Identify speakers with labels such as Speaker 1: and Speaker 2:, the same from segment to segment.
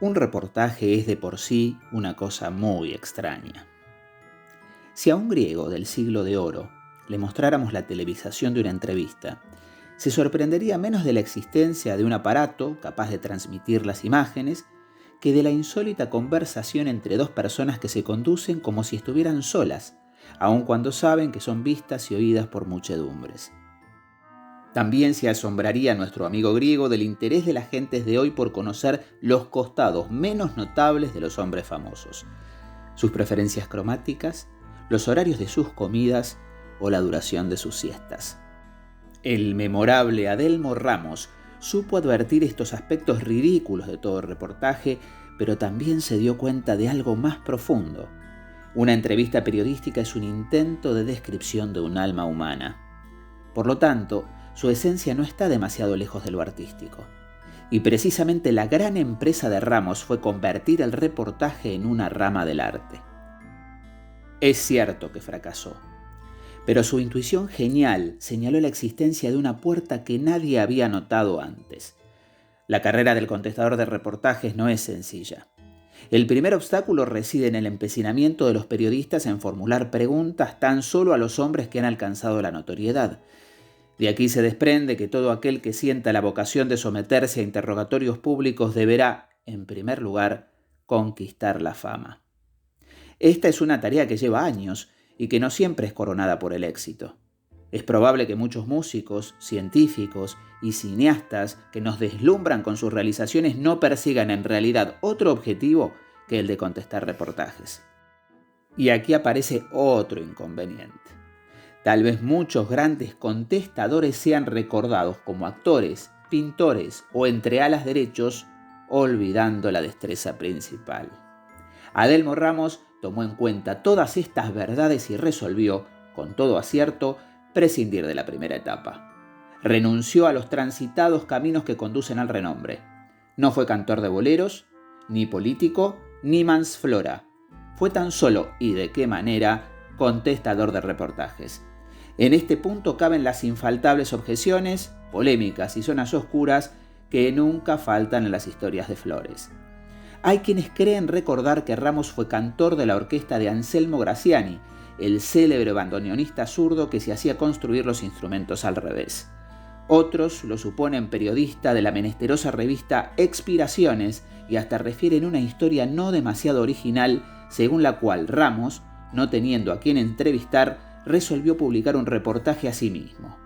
Speaker 1: Un reportaje es de por sí una cosa muy extraña. Si a un griego del siglo de oro le mostráramos la televisación de una entrevista, se sorprendería menos de la existencia de un aparato capaz de transmitir las imágenes que de la insólita conversación entre dos personas que se conducen como si estuvieran solas, aun cuando saben que son vistas y oídas por muchedumbres. También se asombraría nuestro amigo griego del interés de las gentes de hoy por conocer los costados menos notables de los hombres famosos, sus preferencias cromáticas, los horarios de sus comidas o la duración de sus siestas. El memorable Adelmo Ramos supo advertir estos aspectos ridículos de todo reportaje, pero también se dio cuenta de algo más profundo. Una entrevista periodística es un intento de descripción de un alma humana. Por lo tanto, su esencia no está demasiado lejos de lo artístico. Y precisamente la gran empresa de Ramos fue convertir el reportaje en una rama del arte. Es cierto que fracasó, pero su intuición genial señaló la existencia de una puerta que nadie había notado antes. La carrera del contestador de reportajes no es sencilla. El primer obstáculo reside en el empecinamiento de los periodistas en formular preguntas tan solo a los hombres que han alcanzado la notoriedad. De aquí se desprende que todo aquel que sienta la vocación de someterse a interrogatorios públicos deberá, en primer lugar, conquistar la fama. Esta es una tarea que lleva años y que no siempre es coronada por el éxito. Es probable que muchos músicos, científicos y cineastas que nos deslumbran con sus realizaciones no persigan en realidad otro objetivo que el de contestar reportajes. Y aquí aparece otro inconveniente. Tal vez muchos grandes contestadores sean recordados como actores, pintores o entre alas derechos, olvidando la destreza principal. Adelmo Ramos tomó en cuenta todas estas verdades y resolvió, con todo acierto, prescindir de la primera etapa. Renunció a los transitados caminos que conducen al renombre. No fue cantor de boleros, ni político, ni mansflora. Fue tan solo, y de qué manera, contestador de reportajes. En este punto caben las infaltables objeciones, polémicas y zonas oscuras que nunca faltan en las historias de Flores. Hay quienes creen recordar que Ramos fue cantor de la orquesta de Anselmo Graciani, el célebre bandoneonista zurdo que se hacía construir los instrumentos al revés. Otros lo suponen periodista de la menesterosa revista Expiraciones y hasta refieren una historia no demasiado original según la cual Ramos, no teniendo a quien entrevistar, resolvió publicar un reportaje a sí mismo.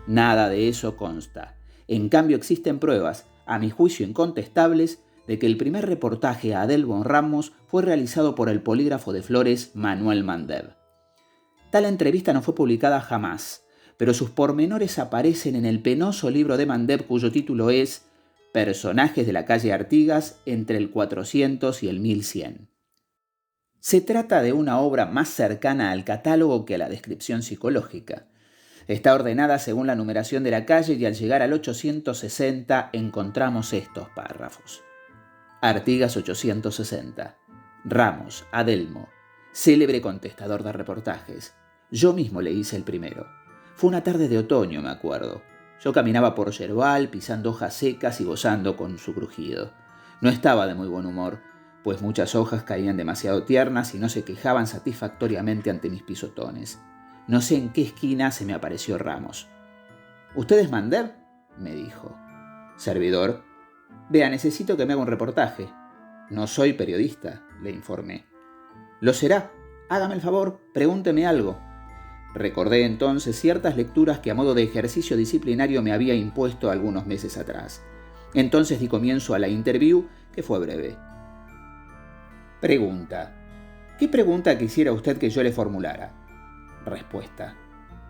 Speaker 1: Nada de eso consta. En cambio existen pruebas, a mi juicio incontestables, de que el primer reportaje a Adelmo Ramos fue realizado por el polígrafo de Flores Manuel Mandev. Tal entrevista no fue publicada jamás, pero sus pormenores aparecen en el penoso libro de Mandev cuyo título es Personajes de la calle Artigas entre el 400 y el 1100. Se trata de una obra más cercana al catálogo que a la descripción psicológica. Está ordenada según la numeración de la calle y al llegar al 860 encontramos estos párrafos. Artigas 860. Ramos, Adelmo, célebre contestador de reportajes. Yo mismo le hice el primero. Fue una tarde de otoño, me acuerdo. Yo caminaba por yerbal, pisando hojas secas y gozando con su crujido. No estaba de muy buen humor, pues muchas hojas caían demasiado tiernas y no se quejaban satisfactoriamente ante mis pisotones. No sé en qué esquina se me apareció Ramos. ¿Usted es Mandev?, me dijo. Servidor. Vea, necesito que me haga un reportaje. No soy periodista, le informé. Lo será. Hágame el favor, pregúnteme algo. Recordé entonces ciertas lecturas que a modo de ejercicio disciplinario me había impuesto algunos meses atrás. Entonces di comienzo a la interview, que fue breve. Pregunta. ¿Qué pregunta quisiera usted que yo le formulara? Respuesta.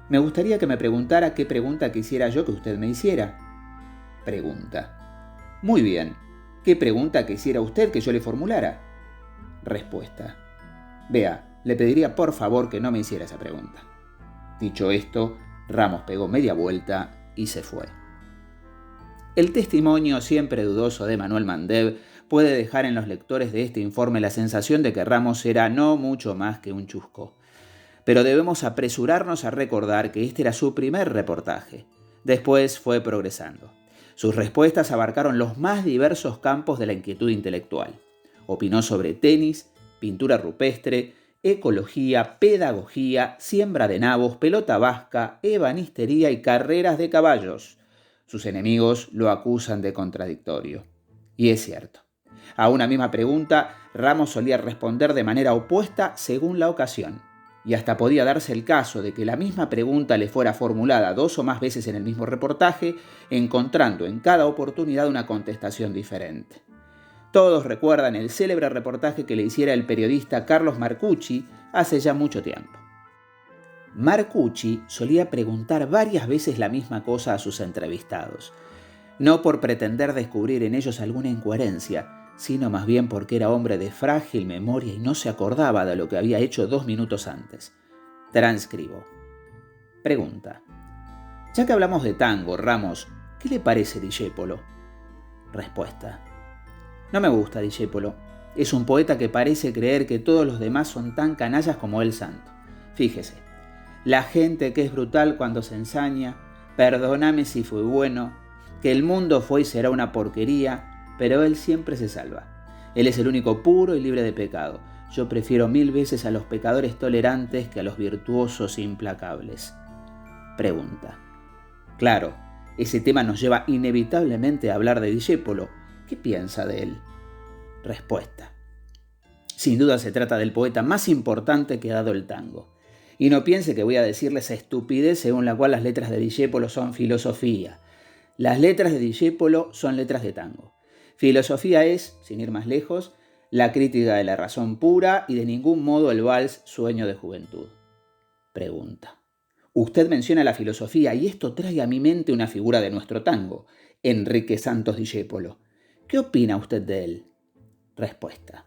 Speaker 1: Me gustaría que me preguntara qué pregunta quisiera yo que usted me hiciera. Pregunta. Muy bien. ¿Qué pregunta quisiera usted que yo le formulara? Respuesta. Vea, le pediría por favor que no me hiciera esa pregunta. Dicho esto, Ramos pegó media vuelta y se fue. El testimonio siempre dudoso de Manuel Mandev puede dejar en los lectores de este informe la sensación de que Ramos era no mucho más que un chusco. Pero debemos apresurarnos a recordar que este era su primer reportaje. Después fue progresando. Sus respuestas abarcaron los más diversos campos de la inquietud intelectual. Opinó sobre tenis, pintura rupestre, ecología, pedagogía, siembra de nabos, pelota vasca, ebanistería y carreras de caballos. Sus enemigos lo acusan de contradictorio. Y es cierto. A una misma pregunta, Ramos solía responder de manera opuesta según la ocasión. Y hasta podía darse el caso de que la misma pregunta le fuera formulada 2 o más veces en el mismo reportaje, encontrando en cada oportunidad una contestación diferente. Todos recuerdan el célebre reportaje que le hiciera el periodista Carlos Marcucci hace ya mucho tiempo. Marcucci solía preguntar varias veces la misma cosa a sus entrevistados, no por pretender descubrir en ellos alguna incoherencia, sino más bien porque era hombre de frágil memoria y no se acordaba de lo que había hecho 2 minutos antes. Transcribo. Pregunta. Ya que hablamos de tango, Ramos, ¿qué le parece Discépolo? Respuesta. No me gusta Discépolo. Es un poeta que parece creer que todos los demás son tan canallas como él santo. Fíjese, la gente que es brutal cuando se ensaña, perdóname si fue bueno, que el mundo fue y será una porquería, pero él siempre se salva. Él es el único puro y libre de pecado. Yo prefiero 1000 veces a los pecadores tolerantes que a los virtuosos implacables. Pregunta. Claro, ese tema nos lleva inevitablemente a hablar de Discépolo. ¿Qué piensa de él? Respuesta. Sin duda se trata del poeta más importante que ha dado el tango. Y no piense que voy a decirle esa estupidez según la cual las letras de Discépolo son filosofía. Las letras de Discépolo son letras de tango. Filosofía es, sin ir más lejos, la crítica de la razón pura y de ningún modo el vals sueño de juventud. Pregunta. Usted menciona la filosofía y esto trae a mi mente una figura de nuestro tango, Enrique Santos Discépolo. ¿Qué opina usted de él? Respuesta.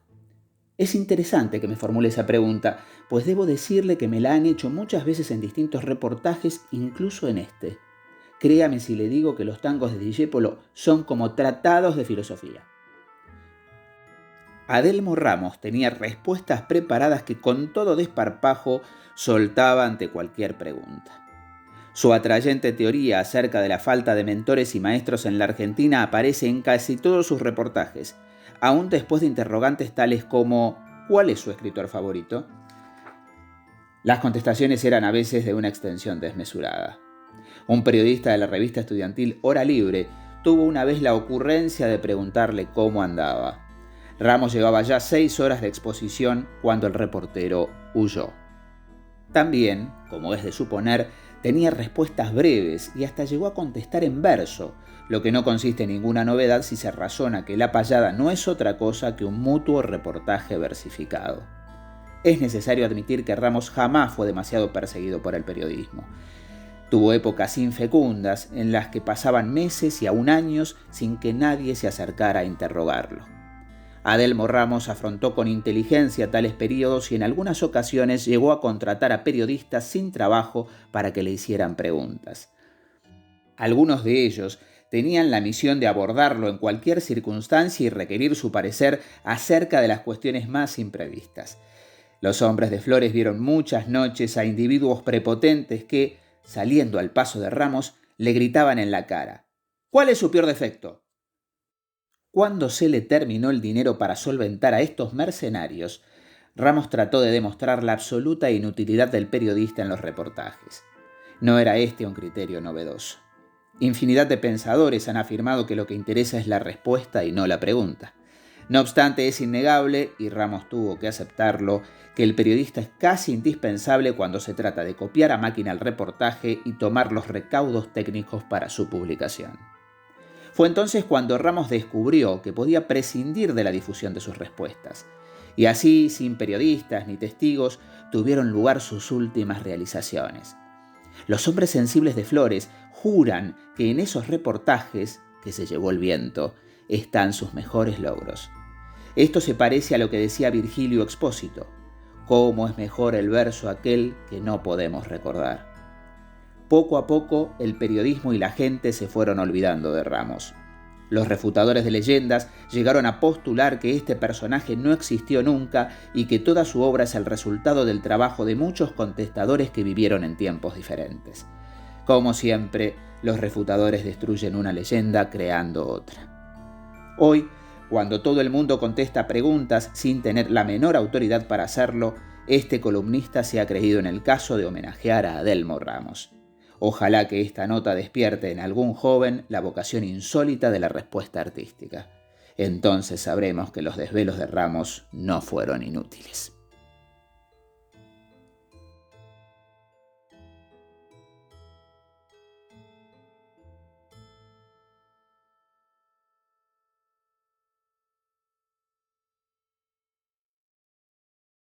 Speaker 1: Es interesante que me formule esa pregunta, pues debo decirle que me la han hecho muchas veces en distintos reportajes, incluso en este. Créame si le digo que los tangos de Discépolo son como tratados de filosofía. Adelmo Ramos tenía respuestas preparadas que con todo desparpajo soltaba ante cualquier pregunta. Su atrayente teoría acerca de la falta de mentores y maestros en la Argentina aparece en casi todos sus reportajes, aún después de interrogantes tales como ¿cuál es su escritor favorito? Las contestaciones eran a veces de una extensión desmesurada. Un periodista de la revista estudiantil Hora Libre tuvo una vez la ocurrencia de preguntarle cómo andaba. Ramos llevaba ya 6 horas de exposición cuando el reportero huyó. También, como es de suponer, tenía respuestas breves y hasta llegó a contestar en verso, lo que no consiste en ninguna novedad si se razona que La Payada no es otra cosa que un mutuo reportaje versificado. Es necesario admitir que Ramos jamás fue demasiado perseguido por el periodismo. Tuvo épocas infecundas en las que pasaban meses y aún años sin que nadie se acercara a interrogarlo. Adelmo Ramos afrontó con inteligencia tales periodos y en algunas ocasiones llegó a contratar a periodistas sin trabajo para que le hicieran preguntas. Algunos de ellos tenían la misión de abordarlo en cualquier circunstancia y requerir su parecer acerca de las cuestiones más imprevistas. Los hombres de Flores vieron muchas noches a individuos prepotentes que, saliendo al paso de Ramos, le gritaban en la cara: ¿cuál es su peor defecto? Cuando se le terminó el dinero para solventar a estos mercenarios, Ramos trató de demostrar la absoluta inutilidad del periodista en los reportajes. No era este un criterio novedoso. Infinidad de pensadores han afirmado que lo que interesa es la respuesta y no la pregunta. No obstante, es innegable, y Ramos tuvo que aceptarlo, que el periodista es casi indispensable cuando se trata de copiar a máquina el reportaje y tomar los recaudos técnicos para su publicación. Fue entonces cuando Ramos descubrió que podía prescindir de la difusión de sus respuestas. Y así, sin periodistas ni testigos, tuvieron lugar sus últimas realizaciones. Los hombres sensibles de Flores juran que en esos reportajes, que se llevó el viento, están sus mejores logros. Esto se parece a lo que decía Virgilio Expósito: ¿cómo es mejor el verso aquel que no podemos recordar? Poco a poco, el periodismo y la gente se fueron olvidando de Ramos. Los refutadores de leyendas llegaron a postular que este personaje no existió nunca y que toda su obra es el resultado del trabajo de muchos contestadores que vivieron en tiempos diferentes. Como siempre, los refutadores destruyen una leyenda creando otra. Hoy, cuando todo el mundo contesta preguntas sin tener la menor autoridad para hacerlo, este columnista se ha creído en el caso de homenajear a Adelmo Ramos. Ojalá que esta nota despierte en algún joven la vocación insólita de la respuesta artística. Entonces sabremos que los desvelos de Ramos no fueron inútiles.